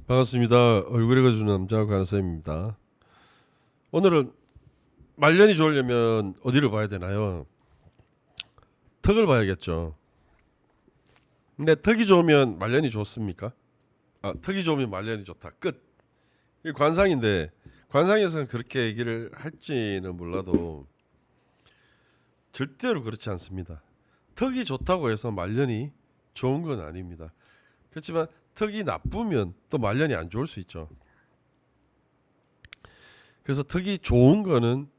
반갑습니다. 얼굴 읽어주는 남자 관쌤입니다. 오늘은 말년이 좋으려면 어디를 봐야 되나요? 턱을 봐야겠죠. 근데 턱이 좋으면 말년이 좋습니까? 턱이 좋으면 말년이 좋다. 끝. 이 관상인데 관상에서는 그렇게 얘기를 할지는 몰라도 절대로 그렇지 않습니다. 턱이 좋다고 해서 말년이 좋은 건 아닙니다. 그렇지만 턱이 나쁘면 또 말년이 안 좋을 수 있죠. 그래서 턱이 좋은 거는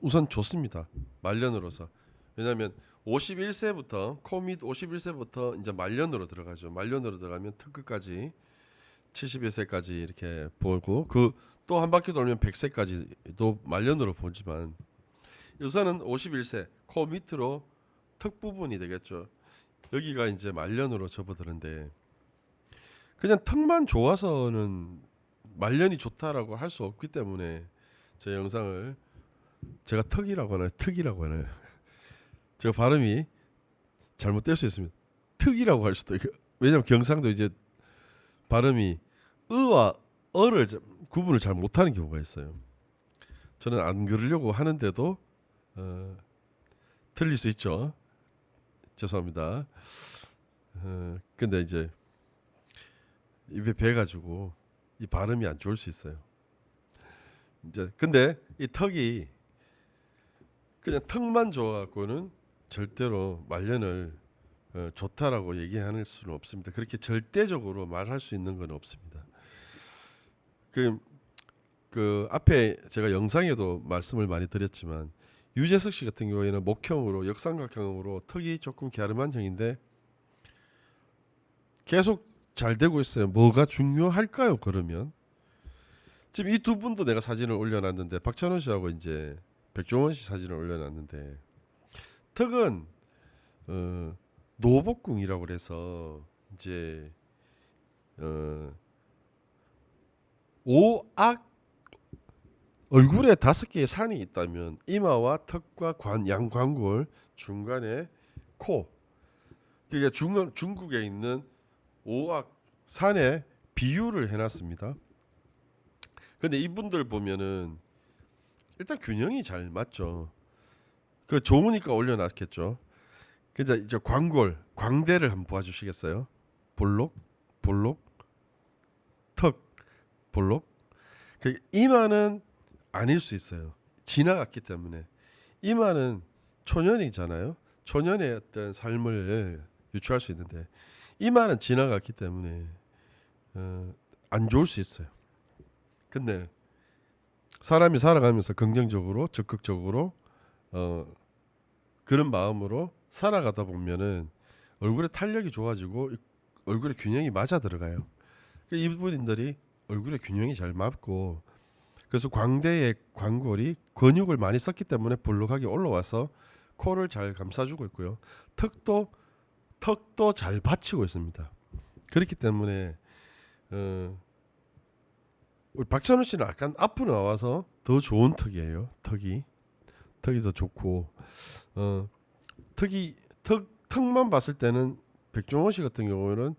우선 좋습니다. 말년으로서. 왜냐하면 51세부터 코밑 51세부터 이제 말년으로 들어가죠. 말년으로 들어가면 턱 끝까지 71세까지 이렇게 보고 그 또 한 바퀴 돌면 100세까지도 말년으로 보지만 우선은 51세 코 밑으로 턱 부분이 되겠죠. 여기가 이제 말년으로 접어드는데 그냥 턱만 좋아서는 말년이 좋다라고 할 수 없기 때문에 제 영상을 제가 턱이라고 하나요? 턱이라고 하나요? 제가 발음이 잘못될 수 있습니다. 턱이라고 할 수도 있고 왜냐하면 경상도 이제 발음이 으와 어를 구분을 잘 못하는 경우가 있어요. 저는 안 그러려고 하는데도 틀릴 수 있죠. 죄송합니다. 근데 이제 입에 배가지고 이 발음이 안 좋을 수 있어요. 이제 근데 이 턱이 그냥 턱만 좋아갖고는 절대로 말년을 좋다라고 얘기할 수는 없습니다. 그렇게 절대적으로 말할 수 있는 건 없습니다. 그 앞에 제가 영상에도 말씀을 많이 드렸지만 유재석 씨 같은 경우에는 목형으로 역삼각형으로 턱이 조금 갸름한 형인데 계속 잘 되고 있어요. 뭐가 중요할까요? 그러면 지금 이 두 분도 내가 사진을 올려놨는데 박찬원 씨하고 이제 백종원 씨 사진을 올려놨는데 턱은 노복궁이라고 그래서 이제 오악 얼굴에 5개의 산이 있다면 이마와 턱과 양광골 중간에 코 그게 중국에 있는 오악 산에 비유를 해놨습니다. 근데 이분들 보면은 일단 균형이 잘 맞죠. 그 좋으니까 올려놨겠죠. 그래서 이제 광대를 한번 봐주시겠어요? 볼록, 턱, 볼록. 그 이마는 아닐 수 있어요. 지나갔기 때문에. 이마는 초년이잖아요. 초년의 어떤 삶을 유추할 수 있는데 이마는 지나갔기 때문에 안 좋을 수 있어요. 근데 사람이 살아가면서 긍정적으로 적극적으로 그런 마음으로 살아가다 보면은 얼굴에 탄력이 좋아지고 얼굴에 균형이 맞아 들어가요. 이분들이 얼굴에 균형이 잘 맞고 그래서 광대의 광골이 근육을 많이 썼기 때문에 볼록하게 올라와서 코를 잘 감싸주고 있고요. 턱도 잘 받치고 있습니다. 그렇기 때문에 우리 박찬호 씨는 약간 앞으로 나와서 더 좋은 턱이에요. 턱이 더 좋고 턱만 봤을 때는 백종원 씨 같은 경우는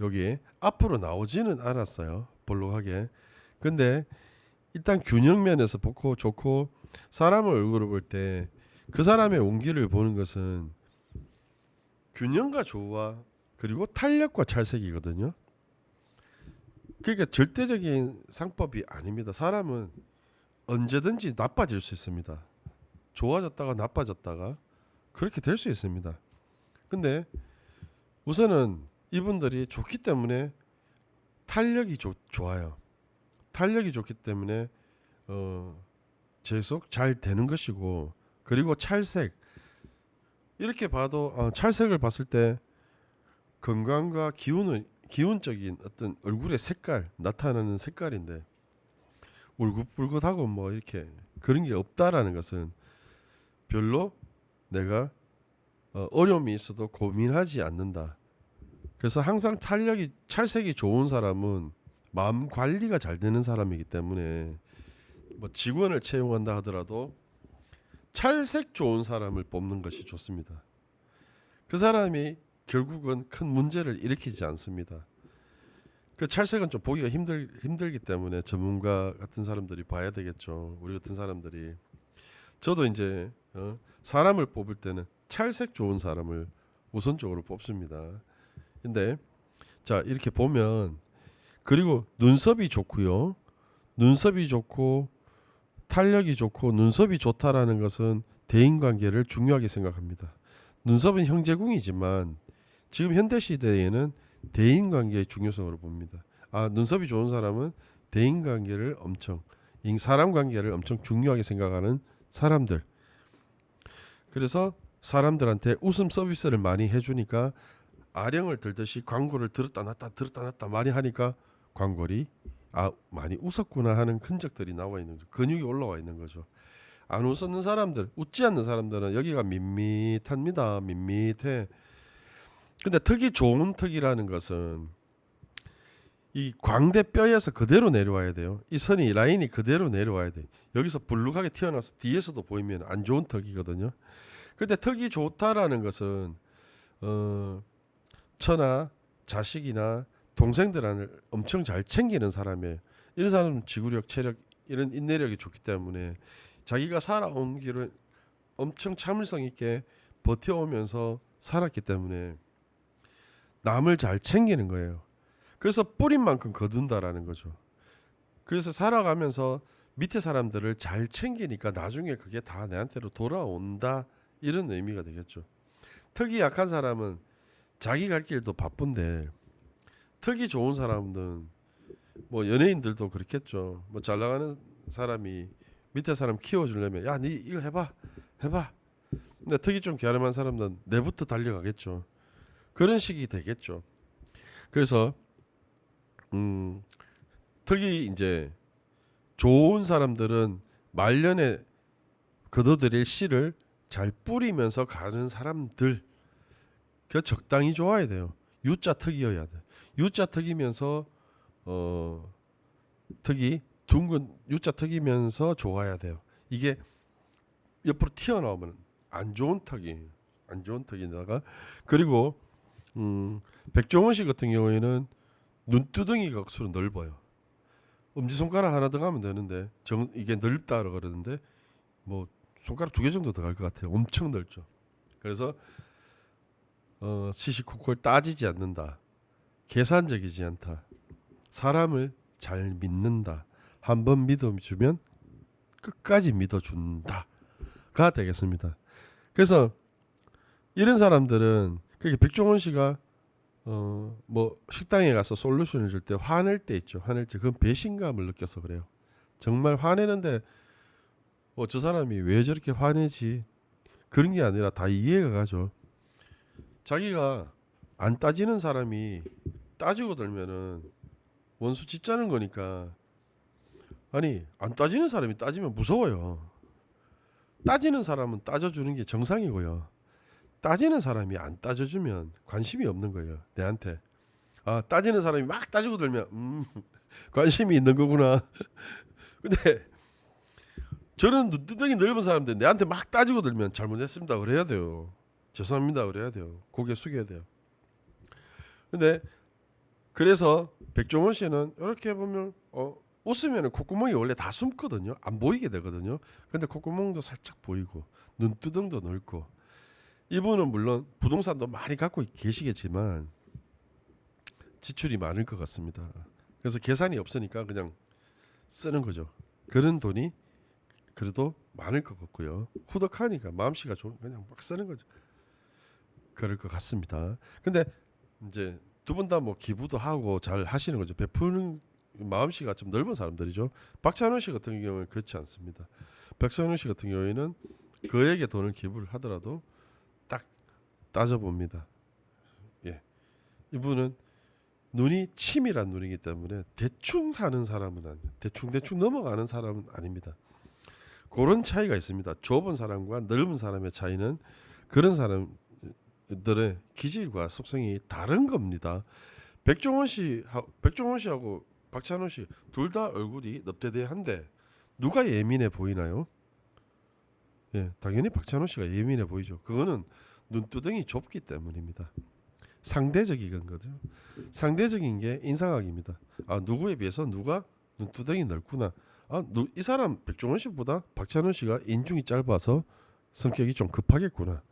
여기에 앞으로 나오지는 않았어요. 볼록하게. 근데 일단 균형면에서 보고 좋고 사람을 얼굴을 볼 때 그 사람의 온기를 보는 것은 균형과 조화 그리고 탄력과 찰색이거든요. 그러니까 절대적인 상법이 아닙니다. 사람은 언제든지 나빠질 수 있습니다. 좋아졌다가 나빠졌다가 그렇게 될 수 있습니다. 근데 우선은 이분들이 좋기 때문에 탄력이 좋아요. 탄력이 좋기 때문에 계속 잘 되는 것이고 그리고 찰색 이렇게 봐도 찰색을 봤을 때 건강과 기운적인 어떤 얼굴의 색깔 나타나는 색깔인데 울긋불긋하고 뭐 이렇게 그런 게 없다라는 것은 별로 내가 어려움이 있어도 고민하지 않는다. 그래서 항상 찰색이 좋은 사람은 마음 관리가 잘 되는 사람이기 때문에 뭐 직원을 채용한다 하더라도 찰색 좋은 사람을 뽑는 것이 좋습니다. 그 사람이 결국은 큰 문제를 일으키지 않습니다. 그 찰색은 좀 보기가 힘들기 때문에 전문가 같은 사람들이 봐야 되겠죠. 우리 같은 사람들이. 저도 이제 사람을 뽑을 때는 찰색 좋은 사람을 우선적으로 뽑습니다. 근데 자 이렇게 보면 그리고 눈썹이 좋고요. 눈썹이 좋고 탄력이 좋고 눈썹이 좋다라는 것은 대인관계를 중요하게 생각합니다. 눈썹은 형제궁이지만 지금 현대 시대에는 대인관계의 중요성으로 봅니다. 아 눈썹이 좋은 사람은 대인관계를 엄청 사람 관계를 엄청 중요하게 생각하는 사람들. 그래서 사람들한테 웃음 서비스를 많이 해주니까 아령을 들듯이 광고를 들었다 놨다 많이 하니까 광고리 많이 웃었구나 하는 흔적들이 나와 있는 거죠. 근육이 올라와 있는 거죠. 안 웃는 사람들, 웃지 않는 사람들은 여기가 밋밋합니다. 밋밋해. 근데 턱이 좋은 턱이라는 것은 이 광대뼈에서 그대로 내려와야 돼요. 이 선이 라인이 그대로 내려와야 돼. 여기서 불룩하게 튀어나와서 뒤에서도 보이면 안 좋은 턱이거든요. 근데 턱이 좋다라는 것은 처나 자식이나 동생들을 엄청 잘 챙기는 사람이에요. 이런 사람은 지구력, 체력, 이런 인내력이 좋기 때문에 자기가 살아온 길을 엄청 참을성 있게 버텨오면서 살았기 때문에 남을 잘 챙기는 거예요. 그래서 뿌린 만큼 거둔다라는 거죠. 그래서 살아가면서 밑에 사람들을 잘 챙기니까 나중에 그게 다 내한테로 돌아온다 이런 의미가 되겠죠. 턱이 약한 사람은 자기 갈 길도 바쁜데 턱이 좋은 사람은 뭐 연예인들도 그렇겠죠. 뭐 잘 나가는 사람이 밑에 사람 키워주려면 야 니 이거 해봐. 근데 턱이 좀 갸름한 사람은 내부터 달려가겠죠. 그런 식이 되겠죠. 그래서 턱이 이제 좋은 사람들은 말년에 거둬들일 씨를 잘 뿌리면서 가는 사람들 그 적당히 좋아야 돼요. U자 턱이어야 돼. U자 턱이면서 턱이 둥근 U자 턱이면서 좋아야 돼요. 이게 옆으로 튀어나오면 안 좋은 턱이다가 그리고 백종원 씨 같은 경우에는 눈두덩이가 억수로 넓어요. 엄지손가락 하나 더 가면 되는데 이게 넓다 그러는데 뭐 손가락 2개 정도 더 갈 것 같아요. 엄청 넓죠. 그래서 시시콜콜 따지지 않는다. 계산적이지 않다. 사람을 잘 믿는다. 한번 믿어주면 끝까지 믿어준다가 되겠습니다. 그래서 이런 사람들은 그게 백종원 씨가 뭐 식당에 가서 솔루션을 줄 때 화낼 때 있죠. 화낼 때 그건 배신감을 느껴서 그래요. 정말 화내는데 저 사람이 왜 저렇게 화내지? 그런 게 아니라 다 이해가 가죠. 자기가 안 따지는 사람이 따지고 들면은 원수 짓자는 거니까. 아니 안 따지는 사람이 따지면 무서워요. 따지는 사람은 따져주는 게 정상이고요. 따지는 사람이 안 따져주면 관심이 없는 거예요. 내한테. 따지는 사람이 막 따지고 들면 관심이 있는 거구나. 근데 저는 눈두덩이 넓은 사람들 내한테 막 따지고 들면 잘못했습니다 그래야 돼요. 죄송합니다 그래야 돼요. 고개 숙여야 돼요. 근데 그래서 백종원 씨는 이렇게 보면 웃으면 콧구멍이 원래 다 숨거든요. 안 보이게 되거든요. 근데 콧구멍도 살짝 보이고 눈두덩도 넓고 이분은 물론 부동산도 많이 갖고 계시겠지만 지출이 많을 것 같습니다. 그래서 계산이 없으니까 그냥 쓰는 거죠. 그런 돈이 그래도 많을 것 같고요. 후덕하니까 마음씨가 좋은 그냥 막 쓰는 거죠. 그럴 것 같습니다. 근데 이제 두 분 다 뭐 기부도 하고 잘 하시는 거죠. 베푸는 마음씨가 좀 넓은 사람들이죠. 박찬호 씨 같은 경우는 그렇지 않습니다. 박찬호 씨 같은 경우에는 그에게 돈을 기부를 하더라도 딱 따져봅니다. 예, 이분은 눈이 치밀한 눈이기 때문에 대충 하는 사람은 아니에요. 대충 넘어가는 사람은 아닙니다. 그런 차이가 있습니다. 좁은 사람과 넓은 사람의 차이는 그런 사람들의 기질과 속성이 다른 겁니다. 백종원 씨하고 박찬호 씨 둘 다 얼굴이 넙대대한데 누가 예민해 보이나요? 예, 당연히 박찬호 씨가 예민해 보이죠. 그거는 눈두덩이 좁기 때문입니다. 상대적인 거죠. 상대적인 게 인상학입니다. 아 누구에 비해서 누가 눈두덩이 넓구나. 이 사람 백종원 씨보다 박찬원 씨가 인중이 짧아서 성격이 좀 급하겠구나.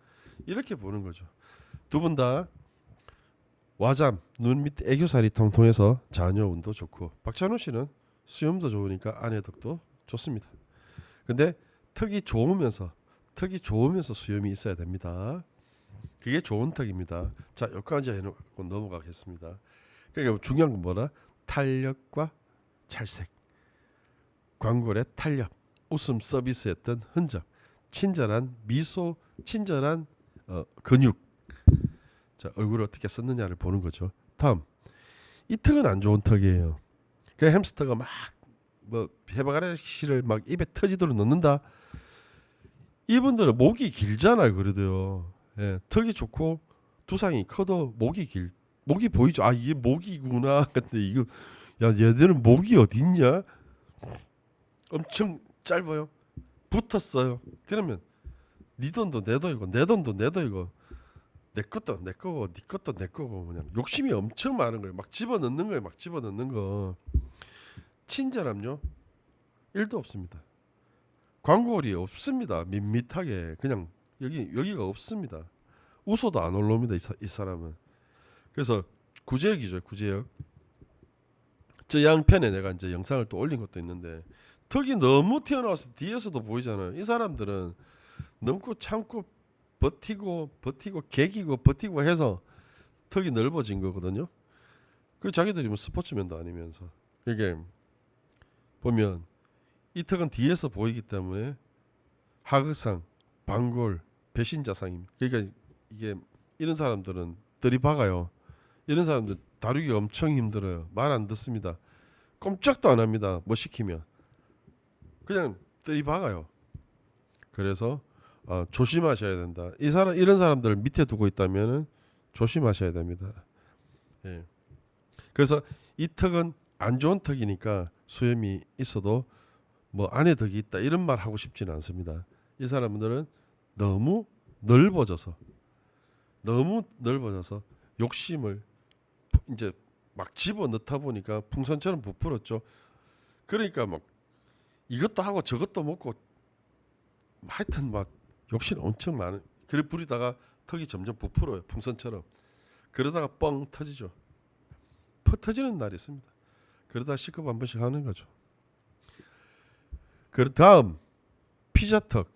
이렇게 보는 거죠. 두 분 다 와잠, 눈 밑 애교살이 통통해서 자녀운도 좋고 박찬호 씨는 수염도 좋으니까 아내 덕도 좋습니다. 근데 턱이 좋으면서 수염이 있어야 됩니다. 그게 좋은 턱입니다. 자, 여기까지 해놓고 넘어가겠습니다. 그러니까 중요한 건 뭐라? 탄력과 찰색, 광골의 탄력, 웃음 서비스했던 흔적, 친절한 미소, 친절한 근육. 자, 얼굴을 어떻게 썼느냐를 보는 거죠. 다음, 이 턱은 안 좋은 턱이에요. 그 햄스터가 막 뭐 해바라기를 막 입에 터지도록 넣는다. 이분들은 목이 길잖아요. 그래도요. 예, 턱이 좋고 두상이 커도 목이 보이죠. 아 이게 목이구나. 근데 이거 야 얘들은 목이 어딨냐? 엄청 짧아요. 붙었어요. 그러면 네 돈도 내 돈이고 내 돈도 내 돈이고 내 것도 내 거고 네 것도 내 거고 그냥 욕심이 엄청 많은 거예요. 막 집어넣는 거예요. 막 집어넣는 거. 친절함요? 1도 없습니다. 광골이 없습니다. 밋밋하게 그냥 여기가 없습니다. 웃어도 안 올라옵니다. 이 사람은. 그래서 구제역이죠. 구제역. 저 양편에 내가 이제 영상을 또 올린 것도 있는데 턱이 너무 튀어나와서 뒤에서도 보이잖아요. 이 사람들은 넘고 참고 버티고 개기고 버티고 해서 턱이 넓어진 거거든요. 그 자기들이 뭐 스포츠맨도 아니면서 이게 보면 이 턱은 뒤에서 보이기 때문에 하극상, 반골, 배신자상입니다. 그러니까 이게 이런 사람들은 들이박아요. 이런 사람들 다루기 엄청 힘들어요. 말 안 듣습니다. 꼼짝도 안 합니다. 뭐 시키면 그냥 들이박아요. 그래서 조심하셔야 된다. 이런 사람들을 밑에 두고 있다면은 조심하셔야 됩니다. 예. 그래서 이 턱은 안 좋은 턱이니까 수염이 있어도 뭐 안에 덕이 있다 이런 말 하고 싶지는 않습니다. 이 사람들은 너무 넓어져서 욕심을 이제 막 집어 넣다 보니까 풍선처럼 부풀었죠. 그러니까 막 이것도 하고 저것도 먹고 하여튼 막 욕심 엄청 많은. 그래 부리다가 턱이 점점 부풀어요. 풍선처럼. 그러다가 뻥 터지죠. 터지는 날이 있습니다. 그러다 시급 한 번씩 하는 거죠. 그 다음 피자턱,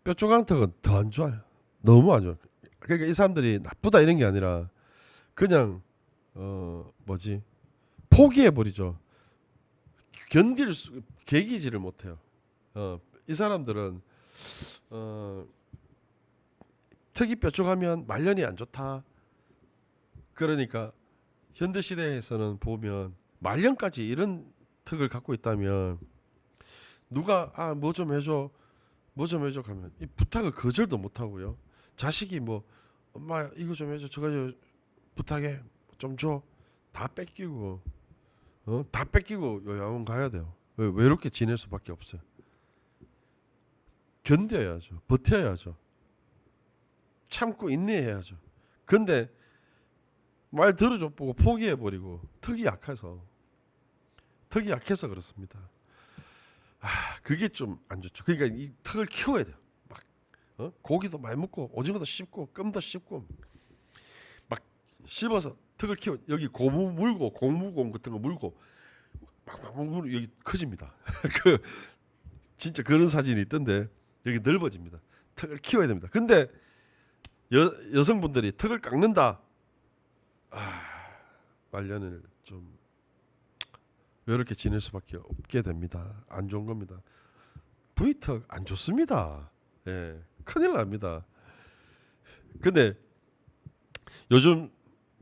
뾰족한턱은 더 안 좋아요. 너무 안 좋아요. 그러니까 이 사람들이 나쁘다 이런 게 아니라 그냥 포기해 버리죠. 개기지를 못해요. 이 사람들은 턱이 뾰족하면 말년이 안 좋다. 그러니까 현대 시대에서는 보면 말년까지 이런 턱을 갖고 있다면 누가 뭐 좀 해줘 하면 이 부탁을 거절도 못 하고요. 자식이 뭐 엄마 이거 좀 해줘 저거 부탁해 좀 줘 다 뺏기고 다 뺏기고 요양원 가야 돼요. 외롭게 지낼 수밖에 없어요. 견뎌야죠. 버텨야죠. 참고 인내해야죠. 근데 말 들어줘 보고 포기해버리고 턱이 약해서 그렇습니다. 그게 좀 안 좋죠. 그러니까 이 턱을 키워야 돼요. 막 고기도 많이 먹고 오징어도 씹고 껌도 씹고 막 씹어서 턱을 키워. 여기 고무 물고 고무공 같은 거 물고 막 물고 여기 커집니다. 그 진짜 그런 사진이 있던데 여기 넓어집니다. 턱을 키워야 됩니다. 근데 여성분들이 턱을 깎는다. 말년을 좀 이렇게 지낼 수밖에 없게 됩니다. 안 좋은 겁니다. V턱 안 좋습니다. 예, 큰일 납니다. 근데 요즘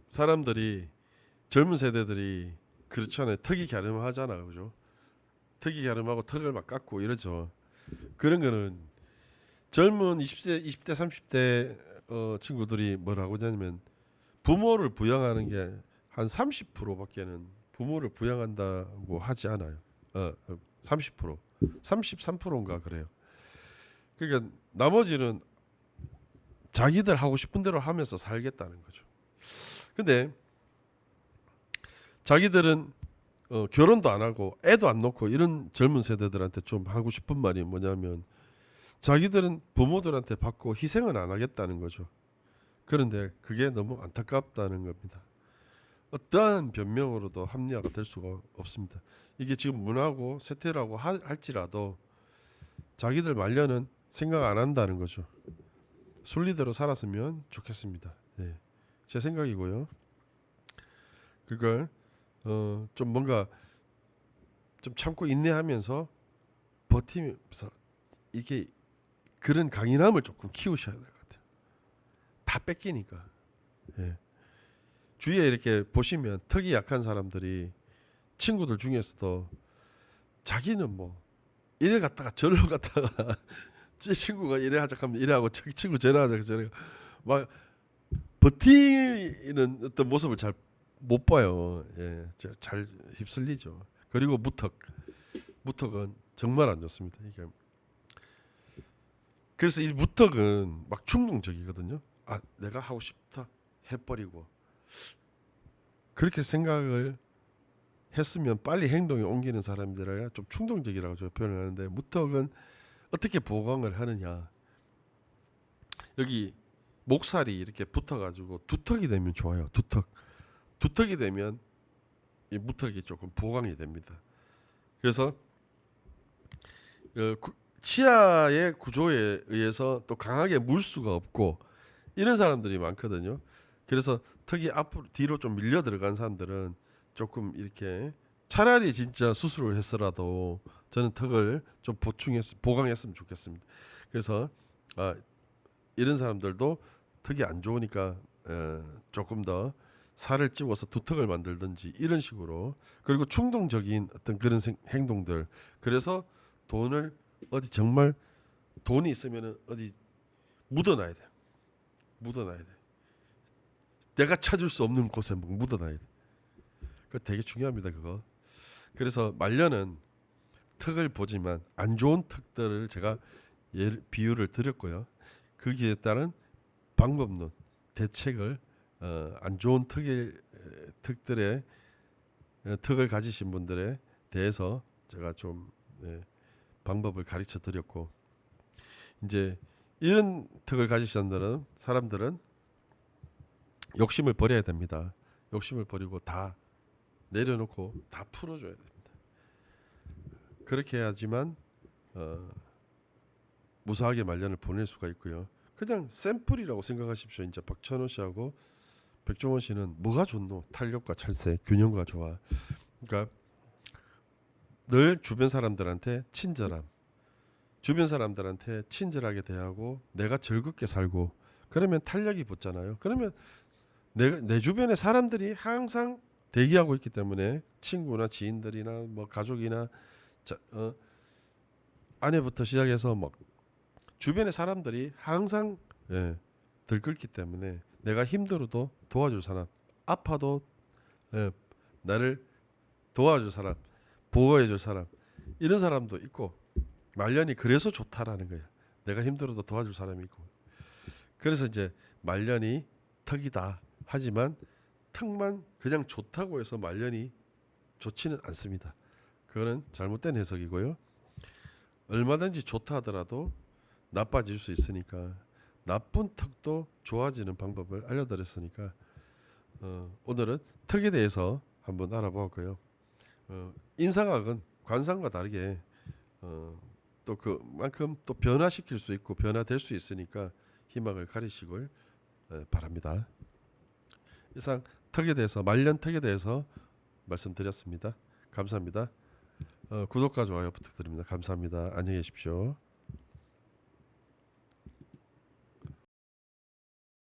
사람들이 젊은 세대들이 그렇잖아요. 턱이 갸름하잖아요, 그죠? 턱이 갸름하고 턱을 막 깎고 이러죠. 그런 거는 젊은 20대, 30대 친구들이 뭐라고 하냐면 부모를 부양하는 게 한 30%밖에는 부모를 부양한다고 하지 않아요. 30%, 33%인가 그래요. 그러니까 나머지는 자기들 하고 싶은 대로 하면서 살겠다는 거죠. 근데 자기들은 결혼도 안 하고 애도 안 놓고 이런 젊은 세대들한테 좀 하고 싶은 말이 뭐냐면 자기들은 부모들한테 받고 희생은 안 하겠다는 거죠. 그런데 그게 너무 안타깝다는 겁니다. 어떠한 변명으로도 합리화가 될 수가 없습니다. 이게 지금 문화고 세태라고 할지라도 자기들 말년은 생각 안 한다는 거죠. 순리대로 살았으면 좋겠습니다. 네. 제 생각이고요. 그걸 좀 뭔가 좀 참고 인내하면서 버티면서 이게 그런 강인함을 조금 키우셔야 될 것 같아요. 다 뺏기니까. 예. 주위에 이렇게 보시면 턱이 약한 사람들이 친구들 중에서도 자기는 뭐 이래 갔다가 절로 갔다가 제 친구가 이래 하자 하면 이래 하고 저 친구 저래 하자 저래 막 버티는 어떤 모습을 잘 못 봐요. 예, 잘 휩쓸리죠. 그리고 무턱은 정말 안 좋습니다. 이게 그래서 이 무턱은 막 충동적이거든요. 아, 내가 하고 싶다 해버리고 그렇게 생각을 했으면 빨리 행동에 옮기는 사람들은 좀 충동적이라고 저 표현을 하는데 무턱은 어떻게 보강을 하느냐. 여기 목살이 이렇게 붙어가지고 두턱이 되면 좋아요. 두턱이 되면 이 무턱이 조금 보강이 됩니다. 그래서 치아의 구조에 의해서 또 강하게 물 수가 없고 이런 사람들이 많거든요. 그래서 턱이 앞으로 뒤로 좀 밀려 들어간 사람들은 조금 이렇게 차라리 진짜 수술을 했어라도 저는 턱을 좀 보강했으면 좋겠습니다. 그래서 이런 사람들도 턱이 안 좋으니까 조금 더 살을 찌워서 두턱을 만들든지 이런 식으로. 그리고 충동적인 어떤 그런 행동들. 그래서 돈을 어디 정말 돈이 있으면은 어디 묻어놔야 돼. 묻어놔야 돼. 내가 찾을 수 없는 곳에 묻어놔야 돼. 그거 되게 중요합니다. 그거. 그래서 말년은 턱을 보지만 안 좋은 턱들을 제가 비유를 드렸고요. 거기에 따른 방법론, 대책을 안 좋은 턱들의 턱을 가지신 분들에 대해서 제가 좀 방법을 가르쳐 드렸고, 이제 이런 턱을 가지신 사람들은 욕심을 버려야 됩니다. 욕심을 버리고 다 내려놓고 다 풀어줘야 됩니다. 그렇게 해야지만 무사하게 말년을 보낼 수가 있고요. 그냥 샘플이라고 생각하십시오. 이제 박찬호 씨하고 백종원 씨는 뭐가 좋노? 탄력과 찰색, 균형과 조화. 그러니까 늘 주변 사람들한테 친절함, 주변 사람들한테 친절하게 대하고 내가 즐겁게 살고 그러면 탄력이 붙잖아요. 그러면 내 주변의 사람들이 항상 대기하고 있기 때문에 친구나 지인들이나 뭐 가족이나 아내부터 시작해서 막 주변의 사람들이 항상 들끓기 때문에 내가 힘들어도 도와줄 사람, 아파도 나를 도와줄 사람, 보호해줄 사람, 이런 사람도 있고 말년이 그래서 좋다라는 거예요. 내가 힘들어도 도와줄 사람이 있고. 그래서 이제 말년이 턱이다. 하지만 턱만 그냥 좋다고 해서 말년이 좋지는 않습니다. 그거는 잘못된 해석이고요. 얼마든지 좋다 하더라도 나빠질 수 있으니까 나쁜 턱도 좋아지는 방법을 알려드렸으니까 오늘은 턱에 대해서 한번 알아보았고요. 인상학은 관상과 다르게 또 그만큼 또 변화시킬 수 있고 변화될 수 있으니까 희망을 가리시길 바랍니다. 이상 턱에 대해서 말년 턱에 대해서 말씀드렸습니다. 감사합니다. 구독과 좋아요 부탁드립니다. 감사합니다. 안녕히 계십시오.